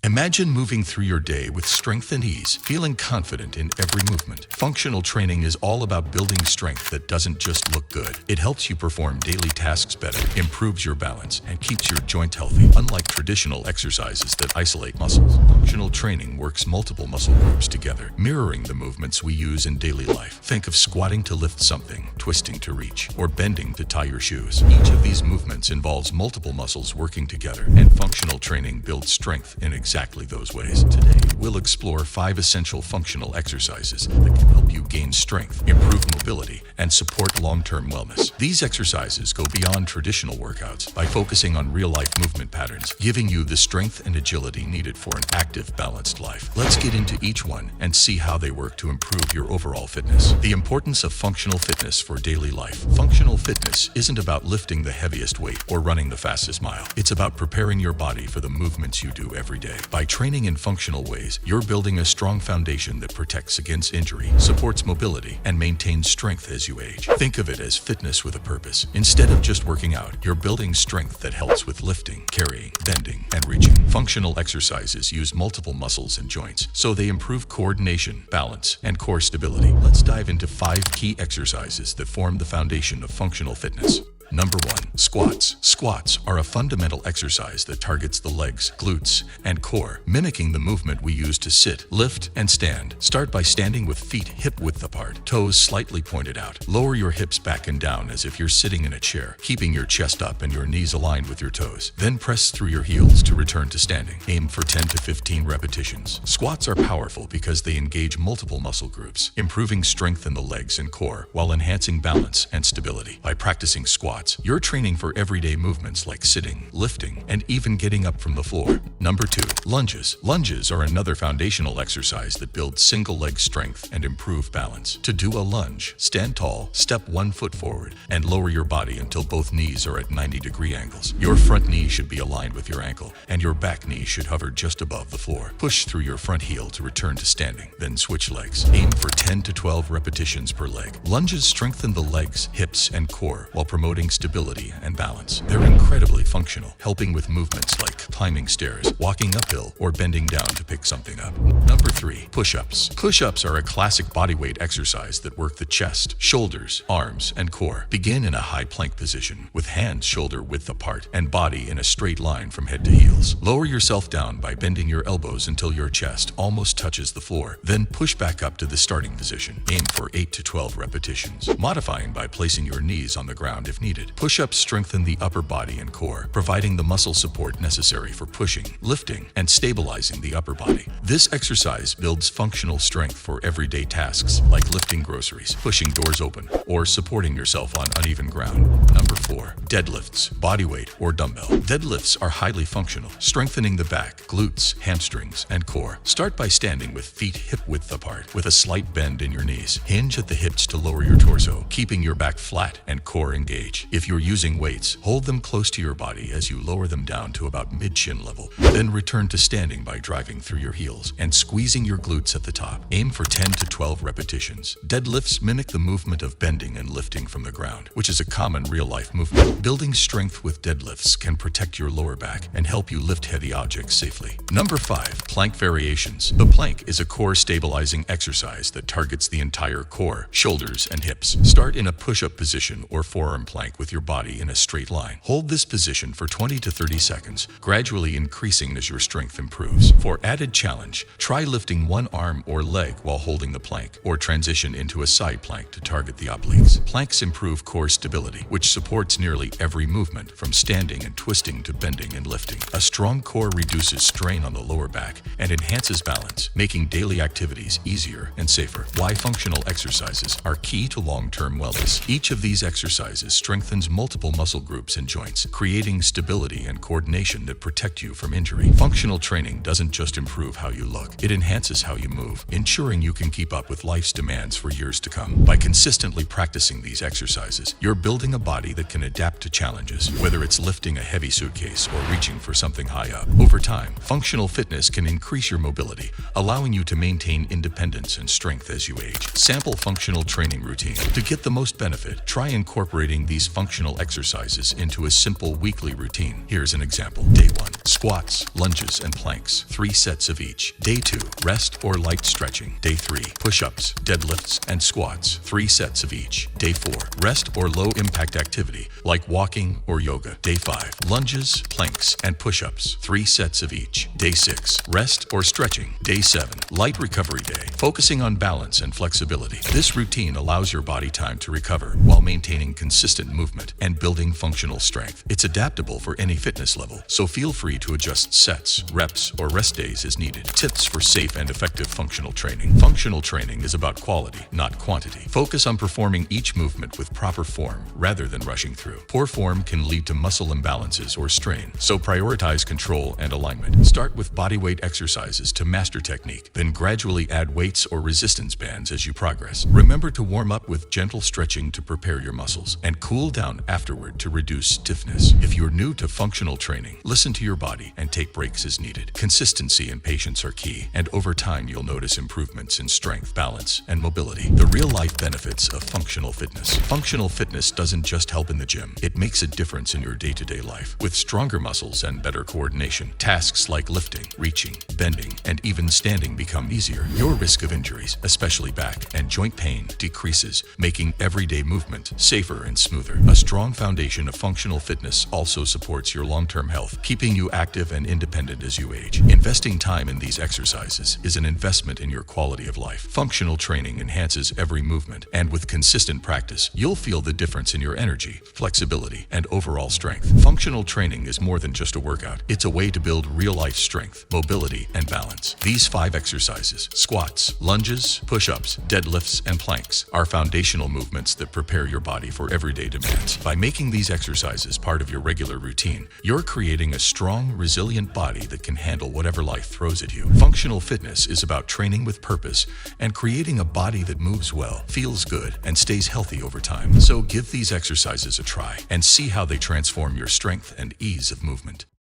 Imagine moving through your day with strength and ease, feeling confident in every movement. Functional training is all about building strength that doesn't just look good. It helps you perform daily tasks better, improves your balance, and keeps your joint healthy. Unlike traditional exercises that isolate muscles, functional training works multiple muscle groups together, mirroring the movements we use in daily life. Think of squatting to lift something, twisting to reach, or bending to tie your shoes. Each of these movements involves multiple muscles working together, and functional training builds strength in exactly those ways. Today, we'll explore 5 essential functional exercises that can help you gain strength, improve mobility, and support long-term wellness. These exercises go beyond traditional workouts by focusing on real-life movement patterns, giving you the strength and agility needed for an active, balanced life. Let's get into each one and see how they work to improve your overall fitness. The importance of functional fitness for daily life. Functional fitness isn't about lifting the heaviest weight or running the fastest mile. It's about preparing your body for the movements you do every day. By training in functional ways, you're building a strong foundation that protects against injury, supports mobility, and maintains strength as you age. Think of it as fitness with a purpose. Instead of just working out, you're building strength that helps with lifting, carrying, bending, and reaching. Functional exercises use multiple muscles and joints, so they improve coordination, balance, and core stability. Let's dive into 5 key exercises that form the foundation of functional fitness. Number 1. Squats. Squats are a fundamental exercise that targets the legs, glutes, and core, mimicking the movement we use to sit, lift, and stand. Start by standing with feet hip-width apart, toes slightly pointed out. Lower your hips back and down as if you're sitting in a chair, keeping your chest up and your knees aligned with your toes. Then press through your heels to return to standing. Aim for 10 to 15 repetitions. Squats are powerful because they engage multiple muscle groups, improving strength in the legs and core while enhancing balance and stability. By practicing squats, you're training for everyday movements like sitting, lifting, and even getting up from the floor. Number 2. Lunges. Lunges are another foundational exercise that builds single leg strength and improve balance. To do a lunge, stand tall, step 1 foot forward, and lower your body until both knees are at 90-degree angles. Your front knee should be aligned with your ankle, and your back knee should hover just above the floor. Push through your front heel to return to standing, then switch legs. Aim for 10 to 12 repetitions per leg. Lunges strengthen the legs, hips, and core while promoting stability and balance. They're incredibly functional, helping with movements like climbing stairs, walking uphill, or bending down to pick something up. Number 3. Push-ups. Push-ups are a classic bodyweight exercise that work the chest, shoulders, arms, and core. Begin in a high plank position, with hands shoulder width apart and body in a straight line from head to heels. Lower yourself down by bending your elbows until your chest almost touches the floor. Then push back up to the starting position. Aim for 8 to 12 repetitions, modifying by placing your knees on the ground if needed. Push-ups strengthen the upper body and core, providing the muscle support necessary for pushing, lifting, and stabilizing the upper body. This exercise builds functional strength for everyday tasks like lifting groceries, pushing doors open, or supporting yourself on uneven ground. Number 4. Deadlifts, bodyweight, or dumbbell. Deadlifts are highly functional, strengthening the back, glutes, hamstrings, and core. Start by standing with feet hip-width apart, with a slight bend in your knees. Hinge at the hips to lower your torso, keeping your back flat and core engaged. If you're using weights, hold them close to your body as you lower them down to about mid-chin level. Then return to standing by driving through your heels and squeezing your glutes at the top. Aim for 10 to 12 repetitions. Deadlifts mimic the movement of bending and lifting from the ground, which is a common real-life movement. Building strength with deadlifts can protect your lower back and help you lift heavy objects safely. Number 5. Plank variations. The plank is a core stabilizing exercise that targets the entire core, shoulders, and hips. Start in a push-up position or forearm plank with your body in a straight line. Hold this position for 20 to 30 seconds, gradually increasing as your strength improves. For added challenge, try lifting one arm or leg while holding the plank, or transition into a side plank to target the obliques. Planks improve core stability, which supports nearly every movement, from standing and twisting to bending and lifting. A strong core reduces strain on the lower back and enhances balance, making daily activities easier and safer. Why functional exercises are key to long-term wellness. Each of these exercises strengthens multiple muscle groups and joints, creating stability and coordination that protect you from injury. Functional training doesn't just improve how you look, it enhances how you move, ensuring you can keep up with life's demands for years to come. By consistently practicing these exercises, you're building a body that can adapt to challenges, whether it's lifting a heavy suitcase or reaching for something high up. Over time, functional fitness can increase your mobility, allowing you to maintain independence and strength as you age. Sample functional training routine. To get the most benefit, try incorporating these functional exercises into a simple weekly routine. Here's an example. Day 1, squats, lunges, and planks, 3 sets of each. Day 2, rest or light stretching. Day 3, push-ups, deadlifts, and squats, 3 sets of each. Day 4, rest or low-impact activity like walking or yoga. Day 5, lunges, planks, and push-ups, 3 sets of each. Day 6, rest or stretching. Day 7, light recovery day, focusing on balance and flexibility. This routine allows your body time to recover while maintaining consistent movement and building functional strength. It's adaptable for any fitness level, so feel free to adjust sets, reps, or rest days as needed. Tips for safe and effective functional training. Functional training is about quality, not quantity. Focus on performing each movement with proper form rather than rushing through. Poor form can lead to muscle imbalances or strain, so prioritize control and alignment. Start with bodyweight exercises to master technique, then gradually add weights or resistance bands as you progress. Remember to warm up with gentle stretching to prepare your muscles, and cool down afterward to reduce stiffness. If you're new to functional training, listen to your body and take breaks as needed. Consistency and patience are key, and over time you'll notice improvements in strength, balance, and mobility. The real-life benefits of functional fitness. Functional fitness doesn't just help in the gym, it makes a difference in your day-to-day life. With stronger muscles and better coordination, tasks like lifting, reaching, bending, and even standing become easier. Your risk of injuries, especially back and joint pain, decreases, making everyday movement safer and smoother. A strong foundation of functional fitness also supports your long-term health, keeping you active and independent as you age. Investing time in these exercises is an investment in your quality of life. Functional training enhances every movement, and with consistent practice, you'll feel the difference in your energy, flexibility, and overall strength. Functional training is more than just a workout. It's a way to build real-life strength, mobility, and balance. These 5 exercises, squats, lunges, push-ups, deadlifts, and planks, are foundational movements that prepare your body for everyday demands. By making these exercises part of your regular routine, you're creating a strong, resilient body that can handle whatever life throws at you. Functional fitness is about training with purpose and creating a body that moves well, feels good, and stays healthy over time. So give these exercises a try and see how they transform your strength and ease of movement.